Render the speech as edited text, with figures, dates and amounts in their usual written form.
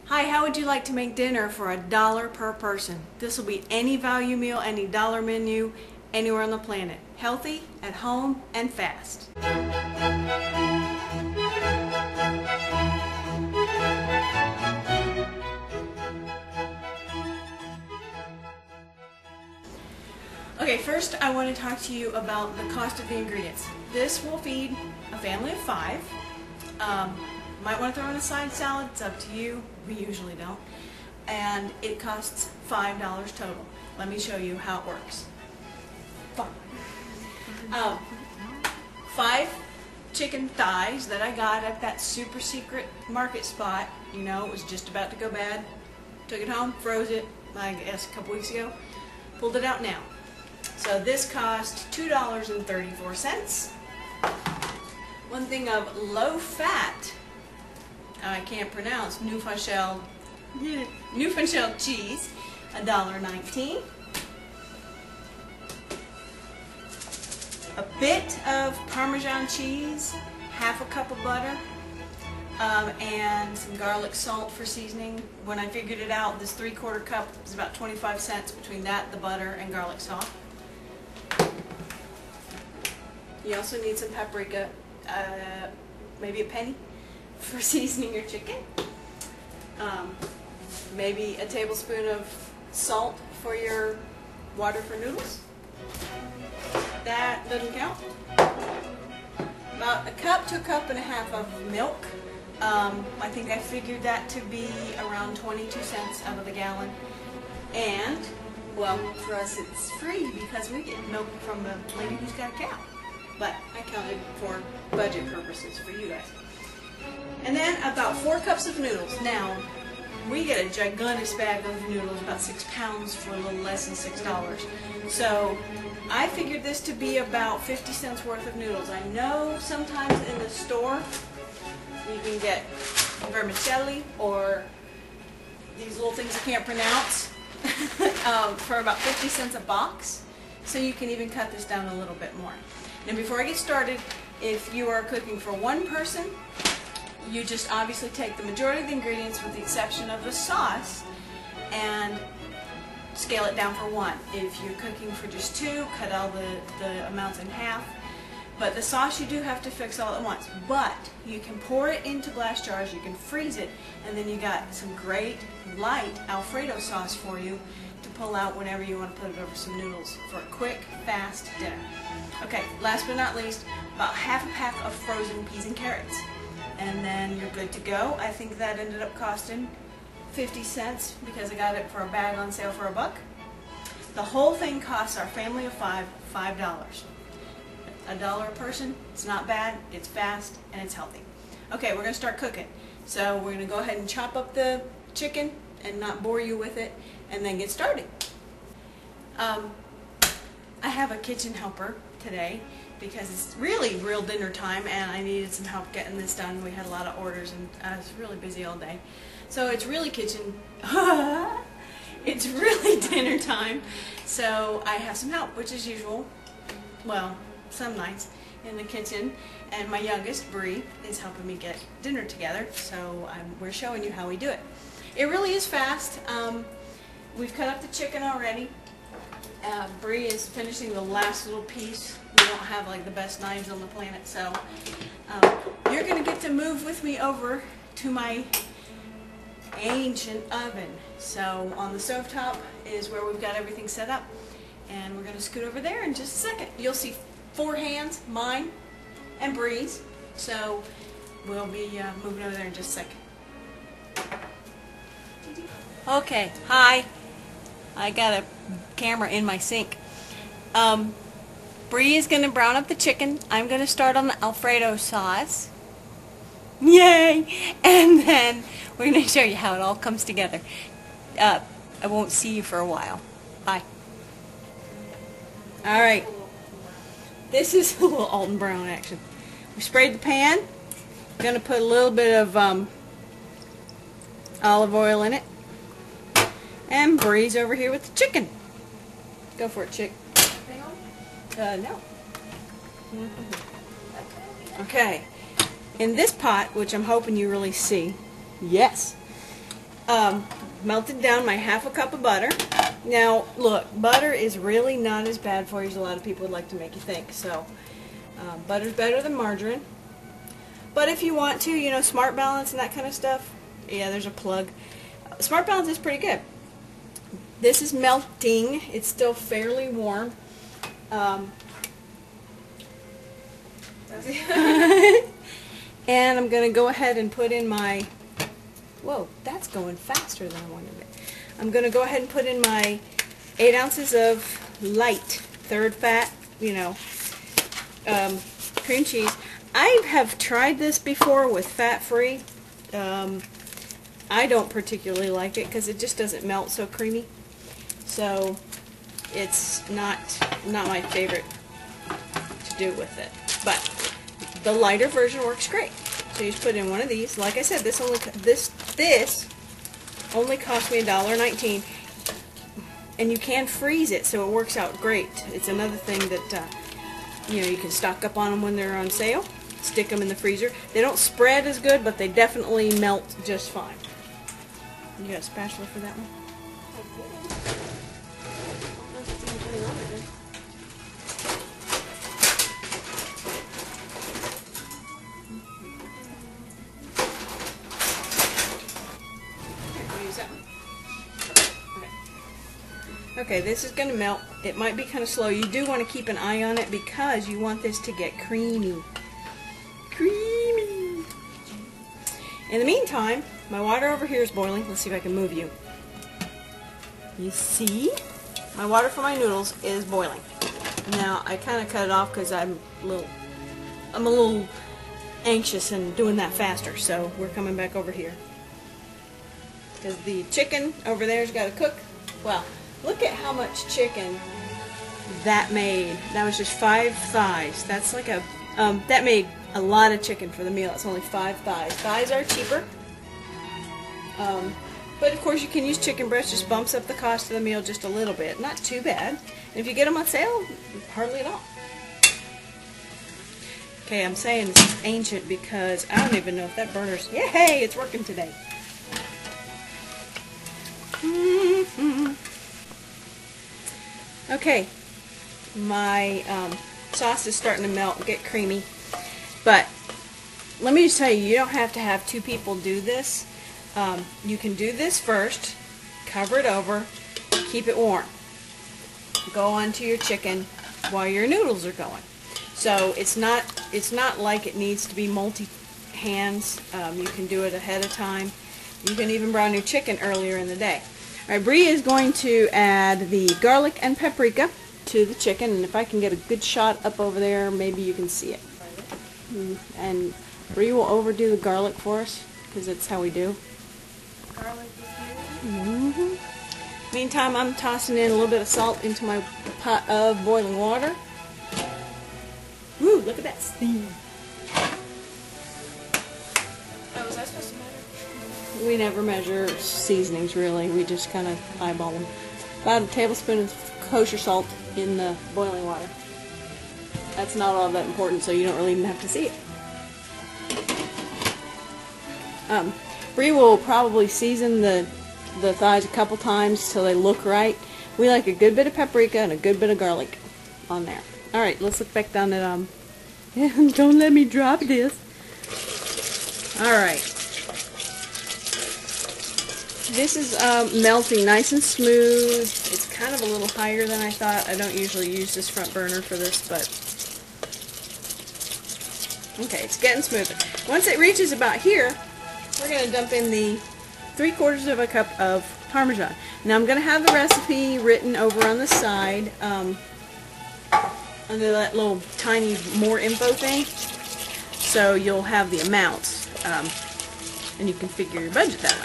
Hi, how would you like to make dinner for $1 per person? This will be any value meal, any dollar menu, anywhere on the planet. Healthy, at home, and fast. Okay, first I want to talk to you about the cost of the ingredients. This will feed a family of 5. Might want to throw in a side salad, it's up to you. We usually don't. And it costs $5 total. Let me show you how it works. 5 chicken thighs that I got at that super secret market spot. You know, it was just about to go bad. Took it home, froze it, I guess a couple weeks ago. Pulled it out now. So this cost $2.34. One thing of low fat, I can't pronounce, Frugal cheese, $1.19. A bit of Parmesan cheese, half a cup of butter, and some garlic salt for seasoning. When I figured it out, this 3/4 cup is about 25 cents between that, the butter, and garlic salt. You also need some paprika, maybe a penny for seasoning your chicken. Maybe a tablespoon of salt for your water for noodles. That doesn't count. About a cup to a cup and a half of milk. I think I figured that to be around 22 cents out of the gallon. And, well, for us it's free because we get milk from the lady who's got a cow. But I counted for budget purposes for you guys. And then about 4 cups of noodles. Now, we get a gigantic bag of noodles, about 6 pounds for a little less than $6. So I figured this to be about 50 cents worth of noodles. I know sometimes in the store you can get vermicelli or these little things I can't pronounce for about 50 cents a box. So you can even cut this down a little bit more. Now before I get started, if you are cooking for one person, you just obviously take the majority of the ingredients with the exception of the sauce and scale it down for 1. If you're cooking for just 2, cut all the amounts in half. But the sauce you do have to fix all at once. But you can pour it into glass jars, you can freeze it, and then you got some great light Alfredo sauce for you to pull out whenever you want to put it over some noodles for a quick, fast dinner. Okay, last but not least, about half a pack of frozen peas and carrots. And then you're good to go. I think that ended up costing 50 cents because I got it for a bag on sale for $1. The whole thing costs our family of 5, $5. $1 a person, it's not bad, it's fast, and it's healthy. Okay, we're going to start cooking. So we're going to go ahead and chop up the chicken and not bore you with it, and then get started. I have a kitchen helper today because it's really real dinner time and I needed some help getting this done. We had a lot of orders and I was really busy all day. So it's really it's really dinner time. So I have some help, which is usual. Well, some nights in the kitchen, and my youngest, Bree, is helping me get dinner together, so we're showing you how we do it. It really is fast. We've cut up the chicken already. Bree is finishing the last little piece. We don't have like the best knives on the planet, so you're going to get to move with me over to my ancient oven. So on the stovetop is where we've got everything set up, and we're going to scoot over there in just a second. You'll see 4 hands, mine and Bree's, so we'll be moving over there in just a second. Okay, hi. I got a camera in my sink. Bree is going to brown up the chicken. I'm going to start on the Alfredo sauce. Yay! And then we're going to show you how it all comes together. I won't see you for a while. Bye. Alright. This is a little Alton Brown action. We sprayed the pan. I'm going to put a little bit of olive oil in it. And Bree's over here with the chicken. Go for it, chick. No. Okay. In this pot, which I'm hoping you really see, yes, Melted down my half a cup of butter. Now, look, butter is really not as bad for you as a lot of people would like to make you think. So, butter's better than margarine. But if you want to, you know, Smart Balance and that kind of stuff, yeah, there's a plug. Smart Balance is pretty good. This is melting. It's still fairly warm. And I'm going to go ahead and put in my... Whoa, that's going faster than I wanted it. I'm going to go ahead and put in my 8 ounces of light, third fat, you know, cream cheese. I have tried this before with fat-free. I don't particularly like it because it just doesn't melt so creamy. So it's not my favorite to do with it. But the lighter version works great. So you just put in one of these. Like I said, this only cost me $1.19, and you can freeze it, so it works out great. It's another thing that you know, you can stock up on them when they're on sale. Stick them in the freezer. They don't spread as good, but they definitely melt just fine. You got a spatula for that one? Okay, this is going to melt. It might be kind of slow. You do want to keep an eye on it because you want this to get creamy. Creamy! In the meantime, my water over here is boiling. Let's see if I can move you. You see? My water for my noodles is boiling. Now, I kind of cut it off because I'm a little anxious and doing that faster, so we're coming back over here. Because the chicken over there's got to cook. Well, look at how much chicken that made. That was just 5 thighs. That's like a, that made a lot of chicken for the meal. It's only 5 thighs. Thighs are cheaper. But of course you can use chicken breast. Just bumps up the cost of the meal just a little bit. Not too bad. And if you get them on sale, hardly at all. Okay, I'm saying this is ancient because I don't even know if that burner's... Yay! It's working today. Okay, my sauce is starting to melt and get creamy, but let me just tell you, you don't have to have 2 people do this. You can do this first, cover it over, keep it warm. Go on to your chicken while your noodles are going. So it's not like it needs to be multi-hands. You can do it ahead of time. You can even brown your chicken earlier in the day. Alright, Bree is going to add the garlic and paprika to the chicken, and if I can get a good shot up over there, maybe you can see it. And Bree will overdo the garlic for us, because that's how we do. Garlic is good. Meantime, I'm tossing in a little bit of salt into my pot of boiling water. Woo, look at that steam. Oh, was I supposed to measure? We never measure seasonings, really. We just kind of eyeball them. About a tablespoon of kosher salt in the boiling water. That's not all that important, so you don't really even have to see it. Bree will probably season the thighs a couple times till they look right. We like a good bit of paprika and a good bit of garlic on there. Alright, let's look back down at, don't let me drop this. Alright. This is melting nice and smooth. It's kind of a little higher than I thought. I don't usually use this front burner for this, but okay, it's getting smoother. Once it reaches about here, we're going to dump in the 3/4 of a cup of Parmesan. Now I'm going to have the recipe written over on the side under that little tiny more info thing, so you'll have the amounts and you can figure your budget that way.